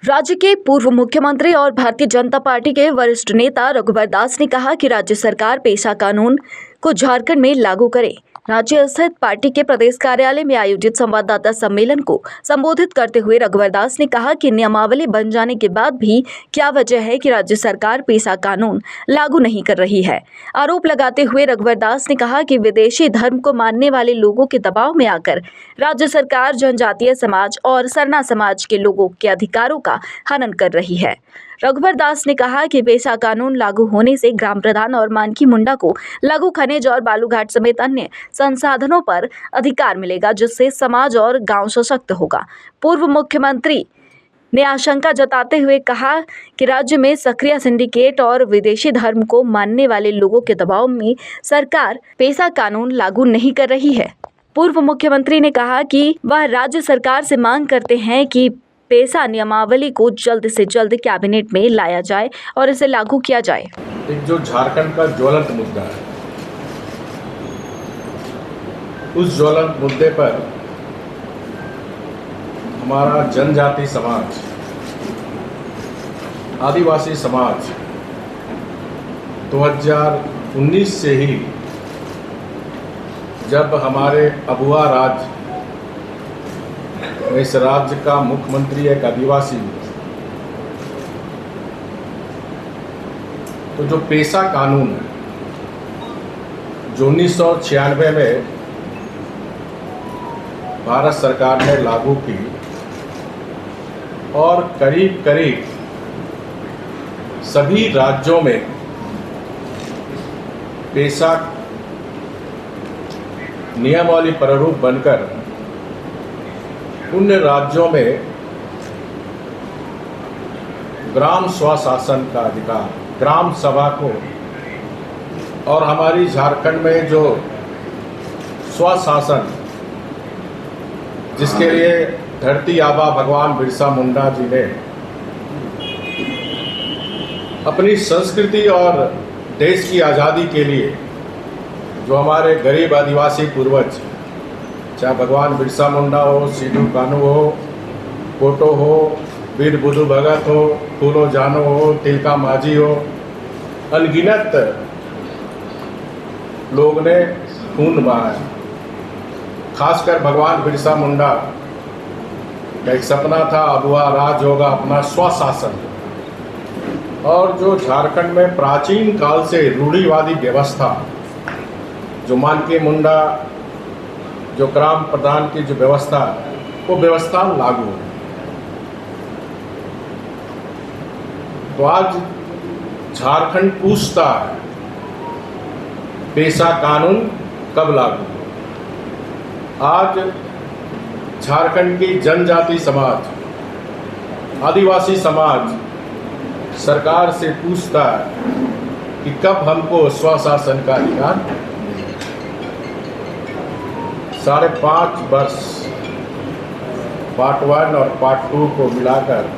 राज्य के पूर्व मुख्यमंत्री और भारतीय जनता पार्टी के वरिष्ठ नेता रघुवर दास ने कहा कि राज्य सरकार पेशा कानून को झारखंड में लागू करे। राज्य स्थित पार्टी के प्रदेश कार्यालय में आयोजित संवाददाता सम्मेलन को संबोधित करते हुए रघुवर दास ने कहा कि नियमावली बन जाने के बाद भी क्या वजह है कि राज्य सरकार पेशा कानून लागू नहीं कर रही है। आरोप लगाते हुए रघुवर दास ने कहा कि विदेशी धर्म को मानने वाले लोगों के दबाव में आकर राज्य सरकार जनजातीय समाज और सरना समाज के लोगों के अधिकारों का हनन कर रही है। रघुवर दास ने कहा कि पेशा कानून लागू होने से ग्राम प्रधान और मानकी मुंडा को लघु खनिज और बालूघाट समेत अन्य संसाधनों पर अधिकार मिलेगा, जिससे समाज और गांव सशक्त होगा। पूर्व मुख्यमंत्री ने आशंका जताते हुए कहा कि राज्य में सक्रिय सिंडिकेट और विदेशी धर्म को मानने वाले लोगों के दबाव में सरकार पेशा कानून लागू नहीं कर रही है। पूर्व मुख्यमंत्री ने कहा कि वह राज्य सरकार से मांग करते हैं कि पेशा नियमावली को जल्द से जल्द कैबिनेट में लाया जाए और इसे लागू किया जाए। एक जो झारखंड का ज्वलंत मुद्दा है, उस ज्वलंत मुद्दे पर हमारा जनजाति समाज, आदिवासी समाज 2019 से ही, जब हमारे अबुआ राज इस राज्य का मुख्यमंत्री एक आदिवासी, तो जो पेशा कानून है जो 1996 में भारत सरकार ने लागू की और करीब करीब सभी राज्यों में पेशा नियमावली प्रारूप बनकर उन राज्यों में ग्राम स्वशासन का अधिकार, ग्राम सभा को, और हमारी झारखंड में जो स्वशासन जिसके लिए धरती आबा भगवान बिरसा मुंडा जी ने अपनी संस्कृति और देश की आज़ादी के लिए, जो हमारे गरीब आदिवासी पूर्वज, चाहे भगवान बिरसा मुंडा हो, सिद्धू कान्हू हो, कोटो हो, वीर बुद्धू भगत हो, फूलो जानो हो, तिलका माझी हो, अनगिनत लोग ने खून बहाया। खासकर भगवान बिरसा मुंडा का एक सपना था, अबुआ राज होगा अपना स्वशासन। और जो झारखंड में प्राचीन काल से रूढ़िवादी व्यवस्था, जो मानकी मुंडा, जो ग्राम प्रधान की जो व्यवस्था, वो व्यवस्था लागू है। तो आज झारखंड पूछता है पेशा कानून कब लागू। आज झारखंड की जनजाति समाज, आदिवासी समाज सरकार से पूछता है कि कब हमको स्वशासन का अधिकार। 5.5 वर्ष पार्ट 1 और पार्ट 2 को मिलाकर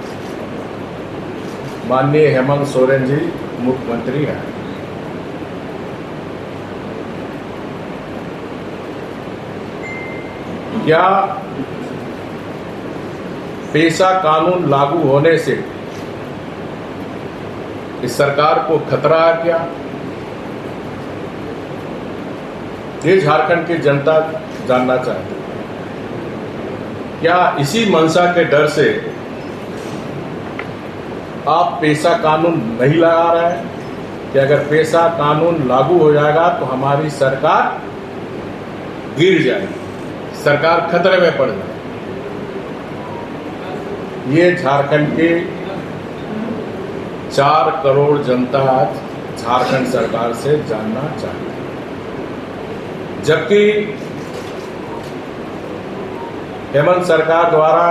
माननीय हेमंत सोरेन जी मुख्यमंत्री हैं। क्या पेशा कानून लागू होने से इस सरकार को खतरा है? क्या ये झारखंड की जनता जानना चाहते हैं। क्या इसी मंशा के डर से आप पेशा कानून नहीं लगा रहे हैं कि अगर पेशा कानून लागू हो जाएगा तो हमारी सरकार गिर जाएगी, सरकार खतरे में पड़ जाएगी? ये झारखंड के 4 करोड़ जनता आज झारखंड सरकार से जानना चाहती है। जबकि हेमंत सरकार द्वारा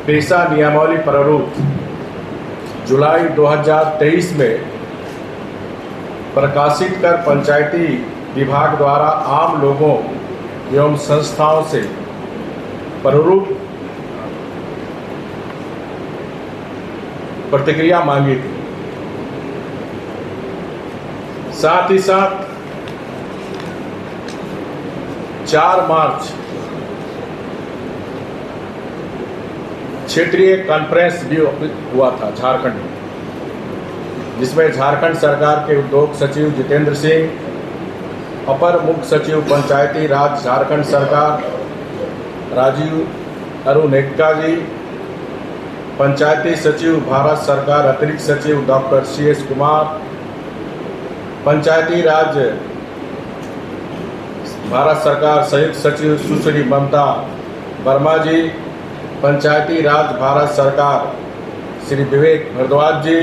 पेशा नियमावली प्रारूप जुलाई 2023 में प्रकाशित कर पंचायती विभाग द्वारा आम लोगों एवं संस्थाओं से प्रारूप प्रतिक्रिया मांगी थी। साथ ही साथ 4 मार्च क्षेत्रीय कॉन्फ्रेंस भी हुआ था झारखंड में, जिसमें झारखंड सरकार के उद्योग सचिव जितेंद्र सिंह, अपर मुख्य सचिव पंचायती राज झारखंड सरकार राजीव अरुण एक्का जी, पंचायती सचिव भारत सरकार अतिरिक्त सचिव डॉक्टर CS कुमार, पंचायती राज भारत सरकार संयुक्त सचिव सुश्री ममता वर्मा जी, पंचायती राज भारत सरकार श्री विवेक भारद्वाज जी,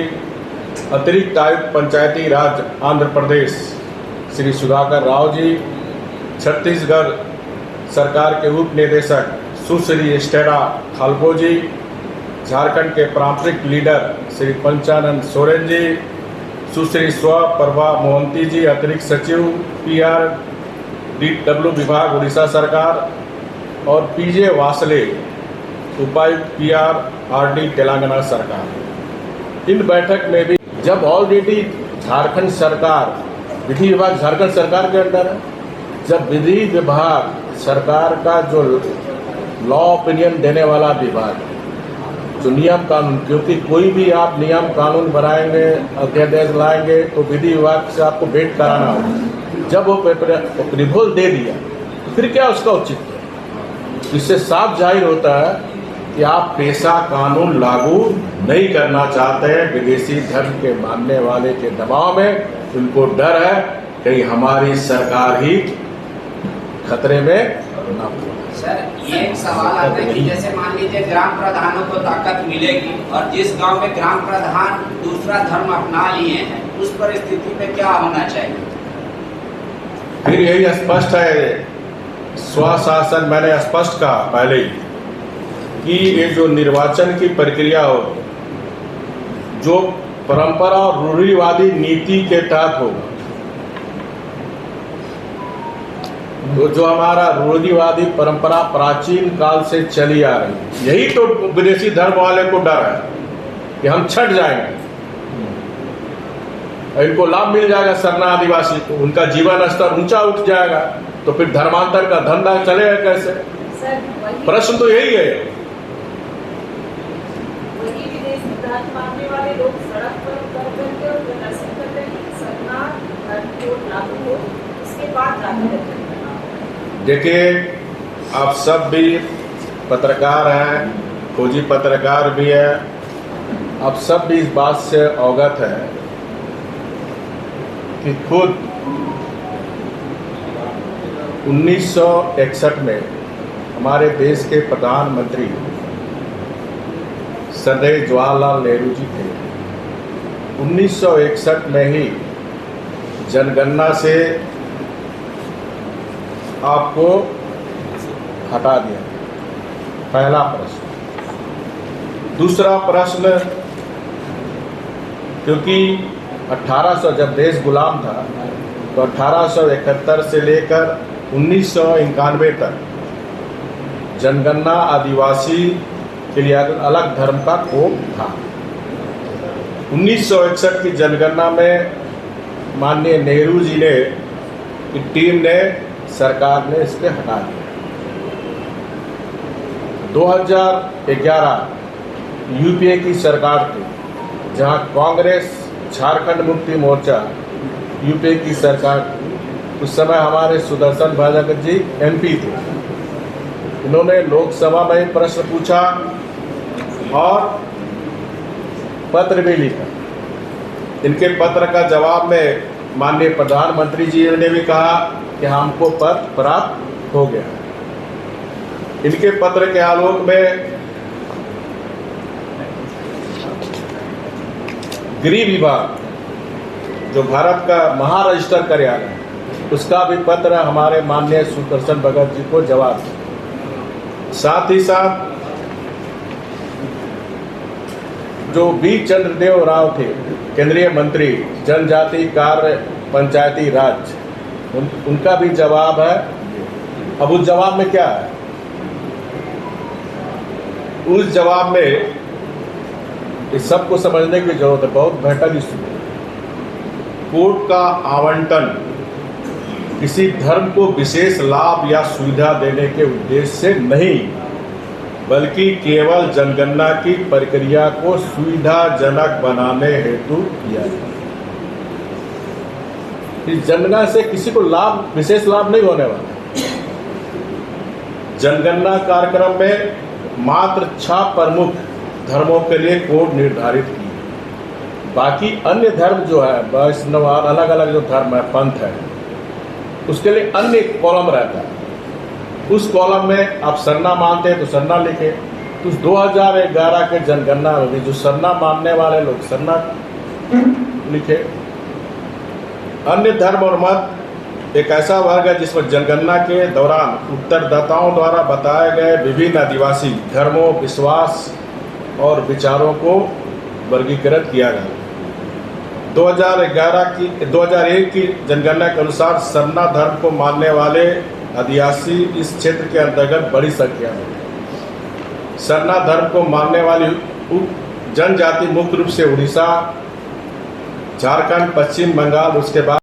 अतिरिक्त आयुक्त पंचायती राज आंध्र प्रदेश श्री सुधाकर राव जी, छत्तीसगढ़ सरकार के उप निदेशक सुश्री स्टेरा खालको जी, झारखंड के पारंपरिक लीडर श्री पंचानंद सोरेन जी, सुश्री स्वप्रभा मोहंती जी, अतिरिक्त सचिव PRDW विभाग उड़ीसा सरकार, और PJ वासले उपायुक्त PRRD तेलंगाना सरकार। इन बैठक में भी जब ऑलरेडी झारखंड सरकार विधि विभाग झारखंड सरकार के अंदर है, जब विधि विभाग सरकार का जो लॉ ओपिनियन देने वाला विभाग, जो नियम कानून, क्योंकि कोई भी आप नियम कानून बनाएंगे, अध्यादेश लाएंगे तो विधि विभाग से आपको भेंट कराना होगा। जब वो अप्रूवल दे दिया तो फिर क्या उसका औचित्य है? इससे साफ जाहिर होता है कि आप पेशा कानून लागू नहीं करना चाहते हैं। विदेशी धर्म के मानने वाले के दबाव में उनको डर है कहीं हमारी सरकार ही खतरे में ना हो। सर, ये एक सवाल आता है कि जैसे मान लीजिए ग्राम प्रधानों को ताकत मिलेगी और जिस गांव में ग्राम प्रधान दूसरा धर्म अपना लिए हैं, उस परिस्थिति में क्या होना चाहिए? फिर यही स्पष्ट है, स्वशासन मैंने स्पष्ट कहा पहले ही कि ये जो निर्वाचन की प्रक्रिया हो, जो परंपरा और रूढ़िवादी नीति के तहत होगा, तो जो हमारा रूढ़िवादी परंपरा प्राचीन काल से चली आ रही, यही तो विदेशी धर्म वाले को डर है कि हम छट जाएंगे, इनको लाभ मिल जाएगा सरना आदिवासी को, उनका जीवन स्तर ऊंचा उठ जाएगा, तो फिर धर्मांतर का धंधा चलेगा कैसे? प्रश्न तो यही है। वही विदेशी धर्म मानने वाले लोग सड़क पर उतर करके और प्रदर्शन कर रहे हैं, सरना धर्म को लागू हो, उसके बाद जाकर देखिए, आप सब भी पत्रकार हैं, खोजी पत्रकार भी हैं, आप सब भी इस बात से अवगत हैं कि खुद 1961 में हमारे देश के प्रधानमंत्री सरदार जवाहरलाल नेहरू जी थे। 1961 में ही जनगणना से आपको हटा दिया। पहला प्रश्न। दूसरा प्रश्न, क्योंकि 1800 जब देश गुलाम था तो 1871 से लेकर 1991 तक जनगणना आदिवासी के लिए अलग धर्म का कोड था। 1961 की जनगणना में माननीय नेहरू जी ने की टीम ने सरकार ने इसके हटा दिया। 2011 यूपीए की सरकार थी, जहां कांग्रेस झारखंड मुक्ति मोर्चा यूपीए की सरकार थी। उस समय हमारे सुदर्शन भगत जी MP थे। इन्होंने लोकसभा में प्रश्न पूछा और पत्र भी लिखा। इनके पत्र का जवाब में माननीय प्रधानमंत्री जी ने भी कहा कि हमको पत्र प्राप्त हो गया। इनके पत्र के आलोक में गृह विभाग, जो भारत का महारजिस्टर कार्यालय, उसका भी पत्र हमारे माननीय सुदर्शन भगत जी को जवाब दिया। साथ ही साथ जो बी चंद्रदेव राव थे, केंद्रीय मंत्री जनजाति कार्य पंचायती राज, उनका भी जवाब है। अब उस जवाब में क्या है? उस जवाब में इस सबको समझने की जरूरत है, बहुत बेहतर इशू है। कोर्ट का आवंटन किसी धर्म को विशेष लाभ या सुविधा देने के उद्देश्य से नहीं, बल्कि केवल जनगणना की प्रक्रिया को सुविधाजनक बनाने हेतु किया गया। इस जनगणना से किसी को लाभ, विशेष लाभ नहीं होने वाला। जनगणना कार्यक्रम में मात्र 6 प्रमुख धर्मों के लिए कोड निर्धारित किए। बाकी अन्य धर्म जो है, वैष्णव, अलग अलग जो धर्म है, पंथ है, उसके लिए अन्य कॉलम रहता है। उस कॉलम में आप सरना मानते हैं तो सरना लिखे। तो 2011 के जनगणना में भी जो सरना मानने वाले लोग सरना लिखे। अन्य धर्म और मत एक ऐसा वर्ग है जिसमें जनगणना के दौरान उत्तरदाताओं द्वारा बताए गए विभिन्न आदिवासी धर्मों, विश्वास और विचारों को वर्गीकृत किया गया। 2001 की जनगणना के अनुसार सरना धर्म को मानने वाले आदिवासी इस क्षेत्र के अंतर्गत बड़ी संख्या में। सरना धर्म को मानने वाली जनजाति मुख्य रूप से उड़ीसा, झारखंड, पश्चिम बंगाल, उसके बाद